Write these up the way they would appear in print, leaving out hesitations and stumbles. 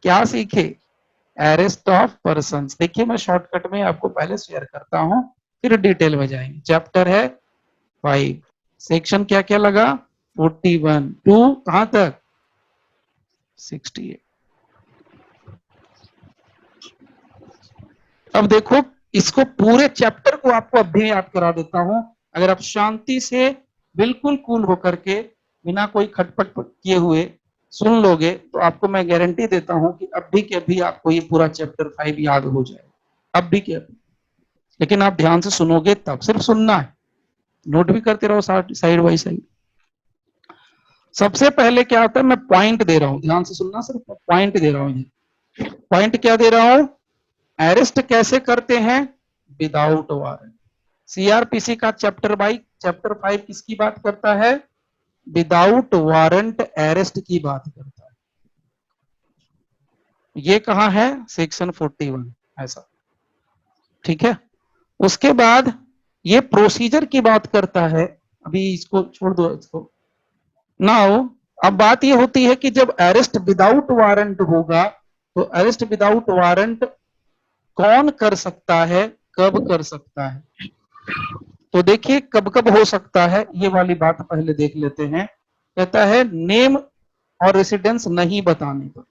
क्या सीखे? Arrest of person. देखिए मैं शॉर्टकट में आपको पहले शेयर करता हूं, फिर डिटेल में जाएंगे। चैप्टर है 5, सेक्शन क्या क्या लगा? 41 टू कहां तक? 68। अब देखो, इसको पूरे चैप्टर को आपको अभी याद करा देता हूं। अगर आप शांति से बिल्कुल कूल होकर के बिना कोई खटपट किए हुए सुन लोगे तो आपको मैं गारंटी देता हूं कि अभी के अभी आपको ये पूरा चैप्टर 5 याद हो जाएगा, अभी के अभी। लेकिन आप ध्यान से सुनोगे तब, सिर्फ सुनना है, नोट भी करते रहो साइड बाई साइड। सबसे पहले क्या होता है, मैं पॉइंट दे रहा हूं, ध्यान से सुनना, सिर्फ पॉइंट दे रहा हूं। पॉइंट क्या दे रहा हूं? अरेस्ट कैसे करते हैं? Without warrant. सीआरपीसी का चैप्टर 5 किसकी बात करता है? विदाउट वारंट अरेस्ट की बात करता है। ये कहां है? सेक्शन 41 ऐसा, ठीक है। उसके बाद ये प्रोसीजर की बात करता है। अभी इसको छोड़ दो इसको। नाउ अब बात ये होती है कि जब अरेस्ट विदाउट वारंट होगा तो अरेस्ट विदाउट वारंट कौन कर सकता है, कब कर सकता है? तो देखिए कब कब हो सकता है, ये वाली बात पहले देख लेते हैं। कहता है नेम और रेसिडेंस नहीं बताने पर,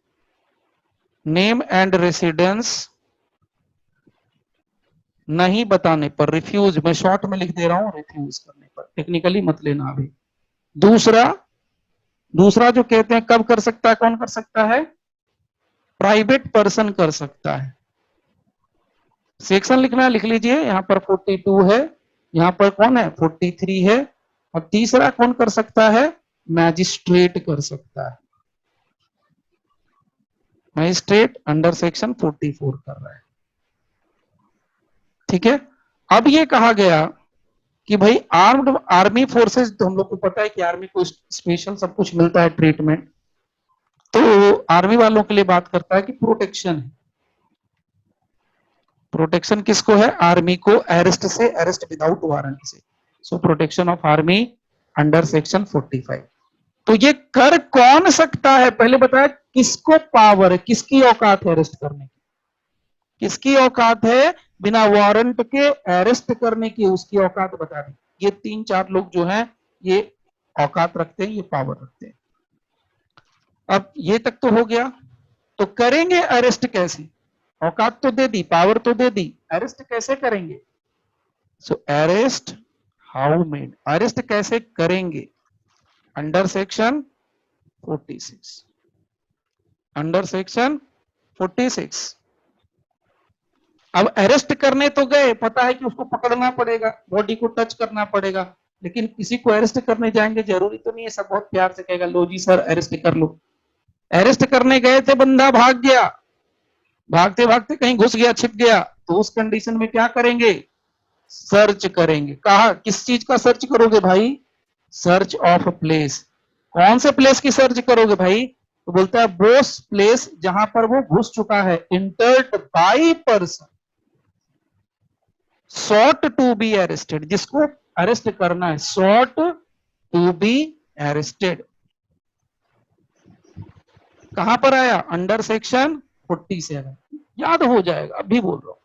नेम एंड रेसिडेंस नहीं बताने पर, रिफ्यूज, मैं शॉर्ट में लिख दे रहा हूं, रिफ्यूज करने पर, टेक्निकली मत लेना अभी। दूसरा, दूसरा जो कहते हैं कब कर सकता है, कौन कर सकता है? प्राइवेट पर्सन कर सकता है। सेक्शन लिखना है, लिख लीजिए, यहां पर 42 है, यहां पर कौन है? 43 है। और तीसरा कौन कर सकता है? मैजिस्ट्रेट कर सकता है। मैजिस्ट्रेट अंडर सेक्शन 44 कर रहा है, ठीक है। अब ये कहा गया कि भाई आर्म्ड आर्मी फोर्सेस, तो हम लोग को पता है कि आर्मी को स्पेशल सब कुछ मिलता है ट्रीटमेंट, तो आर्मी वालों के लिए बात करता है कि प्रोटेक्शन है। प्रोटेक्शन किसको है? आर्मी को, अरेस्ट से, अरेस्ट विदाउट वारंट से। So protection of army under section 45। तो ये कर कौन सकता है? पहले बताया किसको पावर है, किसकी औकात है अरेस्ट करने की, किसकी औकात है बिना वारंट के अरेस्ट करने की, उसकी औकात बता दी। ये 3-4 लोग जो हैं ये औकात रखते हैं, ये पावर रखते हैं। अब ये तक तो हो गया। तो करेंगे अरेस्ट कैसे? औकात तो दे दी, पावर तो दे दी, अरेस्ट कैसे करेंगे? सो अरेस्ट हाउ मेड, अरेस्ट कैसे करेंगे? Under section 46, under section 46। अब अरेस्ट करने तो गए, पता है कि उसको पकड़ना पड़ेगा, बॉडी को टच करना पड़ेगा, लेकिन किसी को अरेस्ट करने जाएंगे, जरूरी तो नहीं है सब बहुत प्यार से कहेगा लो जी सर अरेस्ट कर लो। अरेस्ट करने गए थे, बंदा भाग गया, भागते भागते कहीं घुस गया, छिप गया, तो उस कंडीशन में क्या करेंगे? सर्च करेंगे। कहा, किस चीज का सर्च करोगे भाई? Search of place. कौन से प्लेस की सर्च करोगे भाई? तो बोलता है बोस प्लेस जहां पर वो घुस चुका है, entered by person sought to be arrested, जिसको अरेस्ट करना है, सॉट टू बी अरेस्टेड। कहां पर आया? Under section 47। याद हो जाएगा, अभी बोल रहा हूं।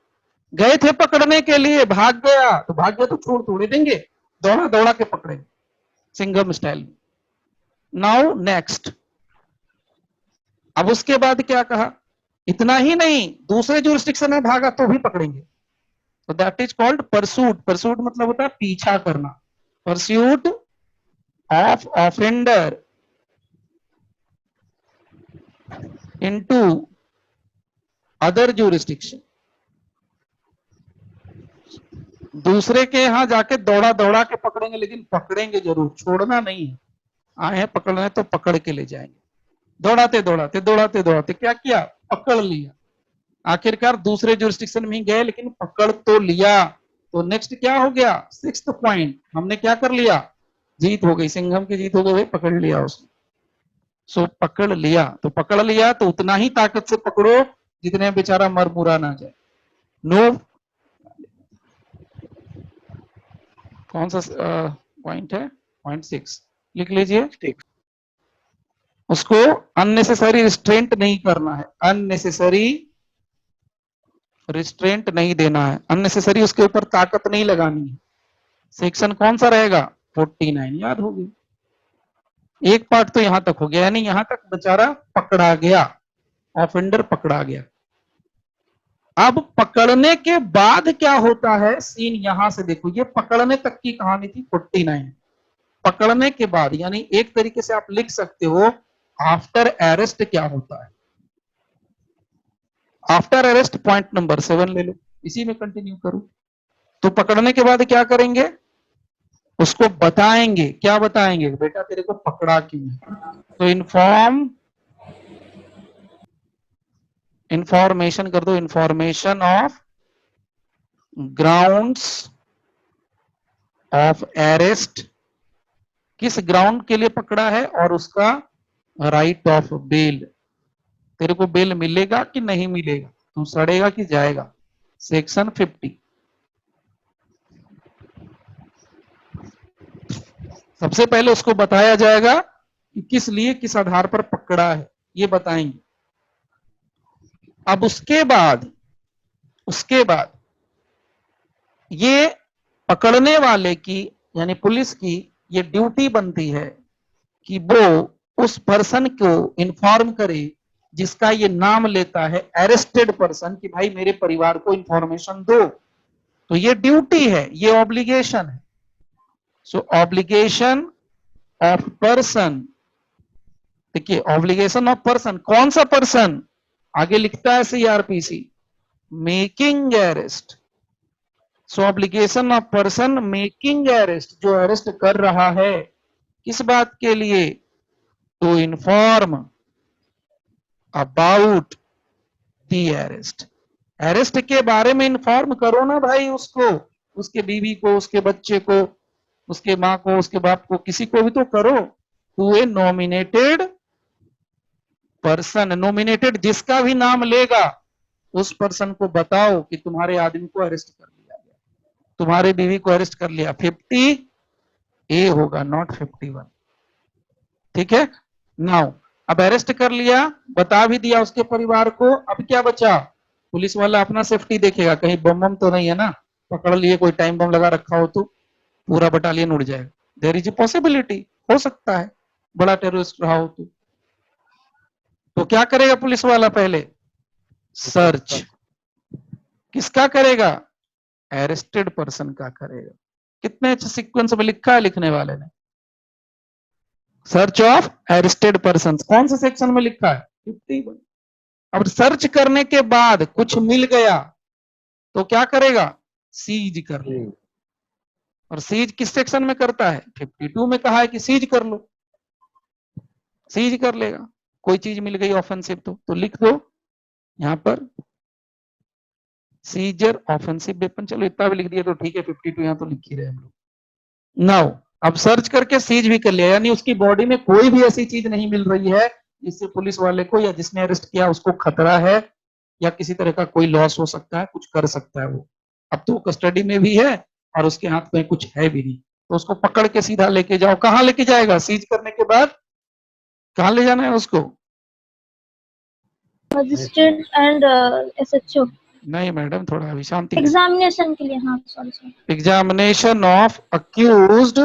गए थे पकड़ने के लिए, भाग गया, तो भाग गया तो छोड़ थोड़े देंगे, दौड़ा दौड़ा के पकड़ेंगे सिंघम स्टाइल में। नाउ नेक्स्ट, अब उसके बाद क्या कहा? इतना ही नहीं, दूसरे जुरिस्डिक्शन में भागा तो भी पकड़ेंगे। तो that is called pursuit. Pursuit मतलब होता है पीछा करना। Pursuit of offender into other jurisdiction. दूसरे के यहां जाके दौड़ा दौड़ा के पकड़ेंगे, लेकिन पकड़ेंगे जरूर, छोड़ना नहीं है। आए हैं पकड़ने तो पकड़ के ले जाएंगे। दौड़ाते दौड़ाते दौड़ाते दौड़ाते क्या किया? पकड़ लिया। आखिरकार दूसरे जुरिस्डिक्शन में ही गए, लेकिन पकड़ तो लिया। तो नेक्स्ट क्या हो गया? 6th पॉइंट, हमने क्या कर लिया? जीत हो गई, सिंघम की जीत हो गई, पकड़ लिया उसने। सो पकड़ लिया, तो पकड़ लिया तो उतना ही ताकत से पकड़ो जितने बेचारा मर मुरा ना जाए। नो, कौन सा पॉइंट है? पॉइंट 6 लिख लीजिए। उसको अननेसेसरी रिस्ट्रेंट नहीं करना है, अननेसेसरी रिस्ट्रेंट नहीं देना है, अननेसेसरी उसके ऊपर ताकत नहीं लगानी है। सेक्शन कौन सा रहेगा? 49 याद होगी। एक पार्ट तो यहां तक हो गया, यानी यहां तक बेचारा पकड़ा गया, ऑफेंडर पकड़ा गया। अब पकड़ने के बाद क्या होता है, सीन यहां से देखो, ये पकड़ने तक की कहानी थी 49। पकड़ने के बाद यानी एक तरीके से आप लिख सकते हो आफ्टर अरेस्ट क्या होता है। आफ्टर अरेस्ट पॉइंट नंबर 7 ले लो, इसी में कंटिन्यू करो। तो पकड़ने के बाद क्या करेंगे, उसको बताएंगे। क्या बताएंगे? बेटा तेरे को पकड़ा क्यों है, तो इंफॉर्मेशन कर दो, information of grounds of arrest, किस ग्राउंड के लिए पकड़ा है, और उसका राइट ऑफ बेल, तेरे को बेल मिलेगा कि नहीं मिलेगा, तू सड़ेगा कि जाएगा। सेक्शन 50। सबसे पहले उसको बताया जाएगा कि किस लिए, किस आधार पर पकड़ा है, ये बताएंगे। अब उसके बाद ये पकड़ने वाले की यानी पुलिस की ये ड्यूटी बनती है कि वो उस पर्सन को इन्फॉर्म करे जिसका ये नाम लेता है अरेस्टेड पर्सन, कि भाई मेरे परिवार को इंफॉर्मेशन दो। तो ये ड्यूटी है, ये ऑब्लिगेशन है। सो ऑब्लिगेशन ऑफ पर्सन, देखिए ऑब्लिगेशन ऑफ पर्सन, कौन सा पर्सन, आगे लिखता है CrPC, making arrest. So obligation of person making arrest, जो अरेस्ट कर रहा है, किस बात के लिए, to inform about the arrest, arrest के बारे में इन्फॉर्म करो ना भाई उसको, उसके बीवी को, उसके बच्चे को, उसके माँ को, उसके बाप को, किसी को भी तो करो। To a nominated person, nominated जिसका भी नाम लेगा उस पर्सन को बताओ कि तुम्हारे आदमी को अरेस्ट कर लिया गया, तुम्हारे बीवी को अरेस्ट कर लिया। 50A होगा, नॉट 51। ठीक है। नाउ अब अरेस्ट कर लिया, बता भी दिया उसके परिवार को, अब क्या बचा, पुलिस वाला अपना सेफ्टी देखेगा, कहीं बम बम तो नहीं है ना, पकड़ लिए कोई टाइम बम लगा रखा हो तो पूरा बटालियन उड़ जाएगा। देयर इज ए पॉसिबिलिटी, हो सकता है बड़ा टेररिस्ट रहा हो तो क्या करेगा पुलिस वाला, पहले सर्च किसका करेगा, अरेस्टेड पर्सन का करेगा। कितने अच्छे सीक्वेंस में लिखा है लिखने वाले ने, सर्च ऑफ अरेस्टेड पर्सन, कौन से सेक्शन में लिखा है, 51। अब सर्च करने के बाद कुछ मिल गया तो क्या करेगा, सीज कर लेगा। और सीज किस सेक्शन में करता है, 52 में कहा है कि सीज कर लो, सीज कर लेगा। कोई चीज मिल गई ऑफेंसिव तो लिख दो यहां पर सीजर ऑफेंसिव वेपन, चलो इतना भी लिख दिया तो ठीक है, 52 यहां तो लिख ही रहे हम लोग। नाउ अब सर्च करके सीज भी कर लिया, यानी उसकी बॉडी में कोई भी ऐसी चीज नहीं मिल रही है जिससे पुलिस वाले को या जिसने अरेस्ट किया उसको खतरा है या किसी तरह का कोई लॉस हो सकता है, कुछ कर सकता है वो। अब तो कस्टडी में भी है और उसके हाथ में कुछ है भी नहीं, तो उसको पकड़ के सीधा लेके जाओ। कहां लेके जाएगा, सीज करने के बाद कहां ले जाना है उसको, मजिस्ट्रेट एंड एसएचओ। नहीं मैडम थोड़ा अभी शांति, एग्जामिनेशन के लिए, हाँ सॉरी। एग्जामिनेशन ऑफ अक्यूज्ड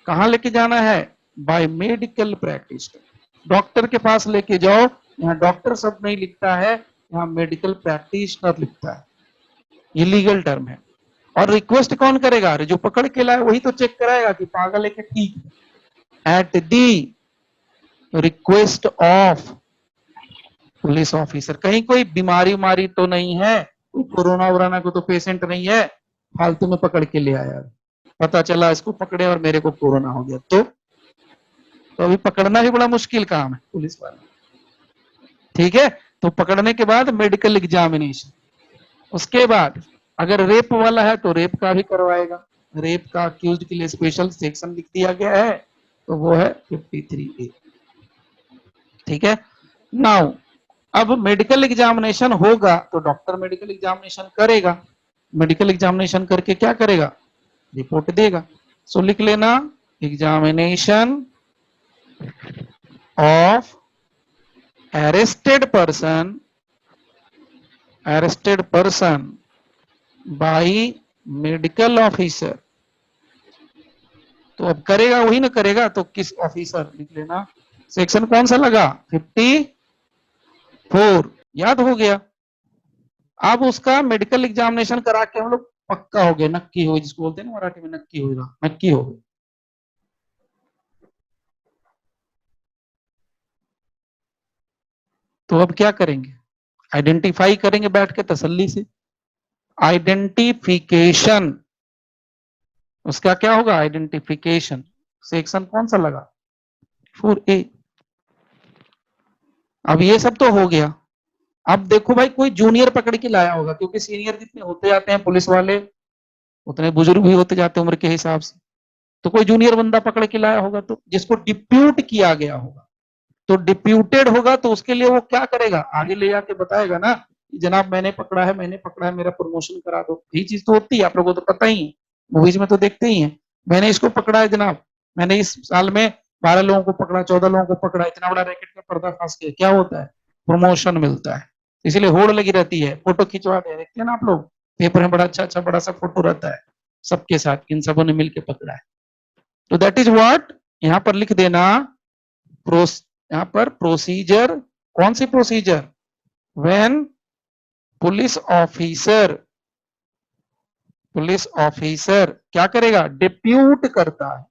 कहां लेके जाना है, बाय मेडिकल प्रैक्टिशनर, डॉक्टर के पास लेके जाओ। यहाँ डॉक्टर शब्द नहीं लिखता है, यहाँ मेडिकल प्रैक्टिशनर लिखता है, ये लीगल टर्म है। और रिक्वेस्ट कौन करेगा, अरे जो पकड़ के लाए वही तो चेक कराएगा कि पागल है कि ठीक है। At the request of police officer, कहीं कोई बीमारी उमारी तो नहीं है, कोई कोरोना वोरोना को तो पेशेंट नहीं है, फालतू में पकड़ के ले आया, पता चला इसको पकड़े और मेरे को कोरोना हो गया तो अभी पकड़ना भी बड़ा मुश्किल काम है पुलिस वाला। ठीक है, तो पकड़ने के बाद मेडिकल एग्जामिनेशन, उसके बाद अगर रेप वाला है तो रेप का भी करवाएगा, रेप का अक्यूज्ड के लिए स्पेशल सेक्शन लिख दिया गया है, तो वो है 53A। ठीक है। नाउ अब मेडिकल एग्जामिनेशन होगा तो डॉक्टर मेडिकल एग्जामिनेशन करेगा, मेडिकल एग्जामिनेशन करके क्या करेगा, रिपोर्ट देगा। सो लिख लेना, examination of arrested person by medical officer. तो अब करेगा वही ना करेगा, तो किस ऑफिसर लिख लेना। सेक्शन कौन सा लगा? 54, याद हो गया। अब उसका मेडिकल एग्जामिनेशन करा के हम लोग पक्का हो गए, नक्की हो, जिसको बोलते हैं ना मराठी में, नक्की होगा, नक्की हो गए। तो अब क्या करेंगे? आइडेंटिफाई करेंगे बैठ के तसल्ली से। आइडेंटिफिकेशन, उसका क्या होगा? आइडेंटिफिकेशन। सेक्शन कौन सा लगा? 4A। अब ये सब तो हो गया। अब देखो भाई, कोई जूनियर पकड़ के लाया होगा, क्योंकि सीनियर जितने होते जाते हैं पुलिस वाले, उतने बुजुर्ग भी होते जाते हैं उम्र के हिसाब से। तो कोई जूनियर बंदा पकड़ के लाया होगा, तो जिसको डिप्यूट किया गया होगा, तो डिप्यूटेड होगा, तो उसके लिए वो क्या करेगा? आगे ले जाके बताएगा ना, जनाब मैंने पकड़ा है, मैंने पकड़ा है, मेरा प्रमोशन करा दो। यही चीज तो होती है, आप लोगों को तो पता ही है, मूवीज में तो देखते ही है। मैंने इसको पकड़ा है जनाब, मैंने इस साल में 12 लोगों को पकड़ा, 14 लोगों को पकड़ा, इतना बड़ा रैकेट का पर्दाफाश किया। क्या होता है? प्रमोशन मिलता है। इसलिए होड़ लगी रहती है, फोटो खिंचवा दे, देखते हैं ना आप लोग, पेपर में बड़ा अच्छा अच्छा बड़ा सा फोटो रहता है सबके साथ, इन सबों ने मिलकर पकड़ा है। तो दैट इज व्हाट, यहां पर लिख देना यहां पर प्रोसीजर। कौन सी प्रोसीजर? व्हेन पुलिस ऑफिसर क्या करेगा? डिप्यूट करता है।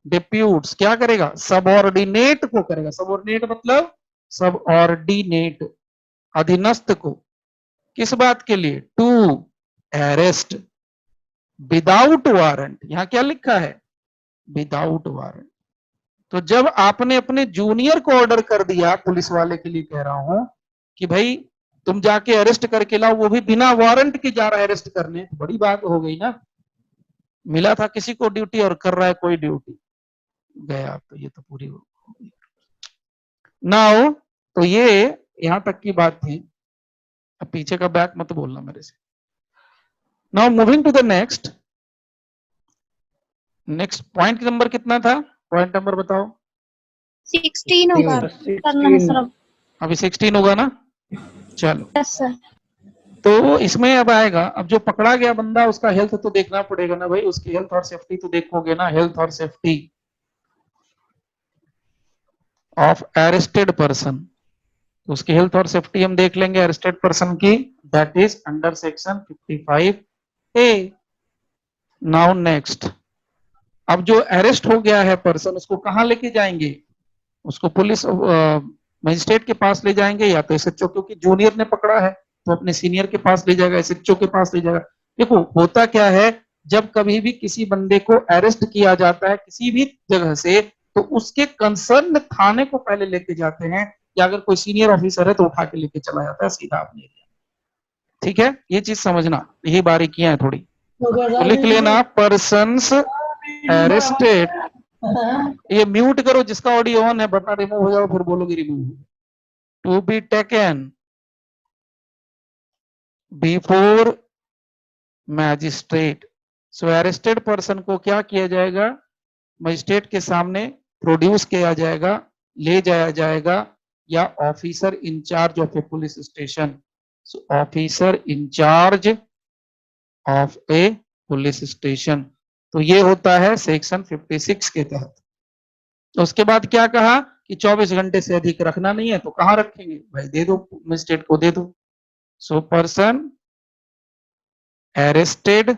डिप्यूट्स क्या करेगा? सबऑर्डिनेट को करेगा। सबऑर्डिनेट मतलब सबऑर्डिनेट, अधीनस्थ को। किस बात के लिए? To arrest without warrant. यहां क्या लिखा है? Without warrant. तो जब आपने अपने जूनियर को ऑर्डर कर दिया, पुलिस वाले के लिए कह रहा हूं, कि भाई तुम जाके अरेस्ट करके लाओ, वो भी बिना वारंट के जा रहा है अरेस्ट करने, तो बड़ी बात हो गई ना। मिला था किसी को ड्यूटी और कर रहा है कोई ड्यूटी, गया तो ये तो पूरी हो गई। नाउ तो ये यहां तक की बात थी। अब पीछे का बैक मत बोलना मेरे से। Now moving to the next point number कितना था? पॉइंट नंबर बताओ। 16 होगा, करना है सर अब। अभी 16 होगा ना? चलो, यस सर। तो इसमें अब आएगा, अब जो पकड़ा गया बंदा उसका हेल्थ तो देखना पड़ेगा ना भाई, उसकी हेल्थ और सेफ्टी तो देखोगे ना, हेल्थ और सेफ्टी ऑफ अरेस्टेड पर्सन। उसकी हेल्थ और सेफ्टी हम देख लेंगे अरेस्टेड पर्सन की, that is under section 55A। Now next, अब जो अरेस्ट हो गया है पर्सन, उसको कहां लेके जाएंगे? उसको पुलिस मजिस्ट्रेट के पास ले जाएंगे, या तो एसएचओ, क्योंकि जूनियर ने पकड़ा है तो अपने सीनियर के पास ले जाएगा, एसएचओ के पास ले जाएगा। देखो होता क्या है, जब कभी भी किसी बंदे को अरेस्ट किया जाता है किसी भी जगह से, तो उसके कंसर्न थाने को पहले लेके जाते हैं, या अगर कोई सीनियर ऑफिसर है तो उठा के लेके चला जाता है सीधा अपने एरिया। ठीक है, ये चीज समझना, यही बारीकियां हैं थोड़ी। तो लिख लेना, पर्सन्स अरेस्टेड। ये म्यूट करो जिसका ऑडियो ऑन है, बटन रिमूव हो जाओ फिर बोलोगे remove. To be taken before magistrate. So arrested person को क्या किया जाएगा? मजिस्ट्रेट के सामने प्रोड्यूस किया जाएगा, ले जाया जाएगा, या officer in charge of a police station. So officer in charge of a police station. तो ये होता है सेक्शन 56 के तहत। तो उसके बाद क्या कहा कि 24 घंटे से अधिक रखना नहीं है, तो कहां रखेंगे भाई? दे दो, मजिस्ट्रेट को दे दो। So person arrested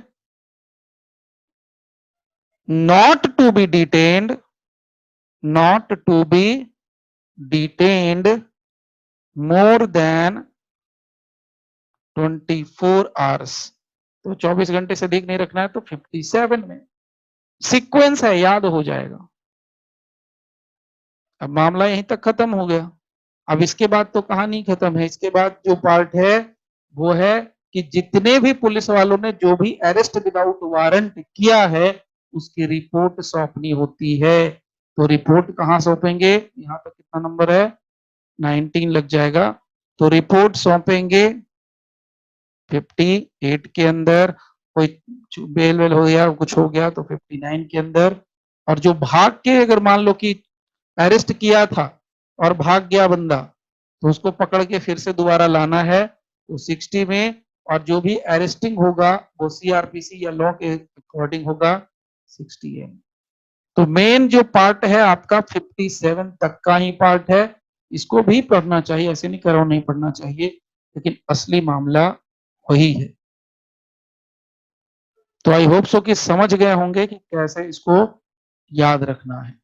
not to be detained more than 24 hours। तो 24 घंटे से अधिक नहीं रखना है, तो 57 में सीक्वेंस है, याद हो जाएगा। अब मामला यहीं तक खत्म हो गया। अब इसके बाद तो कहानी खत्म है। इसके बाद जो पार्ट है वो है कि जितने भी पुलिस वालों ने जो भी अरेस्ट विदाउट वारंट किया है, उसकी रिपोर्ट सौंपनी होती है। तो रिपोर्ट कहां सौंपेंगे? यहां तक कितना नंबर है? 19 लग जाएगा। तो रिपोर्ट सौंपेंगे 58 के अंदर। कोई बेल वेल हो गया, कुछ हो गया तो 59 के अंदर। और जो भाग के अगर मान लो कि अरेस्ट किया था, और भाग गया बंदा, तो उसको पकड़ के फिर से दोबारा लाना है तो 60 में, और जो भी अरेस्टिंग होगा वो सीआरपीसी या लॉ के अकॉर्डिंग होगा 60 एम। तो मेन जो पार्ट है आपका 57 तक का ही पार्ट है, इसको भी पढ़ना चाहिए, ऐसे नहीं करो नहीं पढ़ना चाहिए, लेकिन असली मामला वही है। तो आई होप सो कि समझ गए होंगे कि कैसे इसको याद रखना है।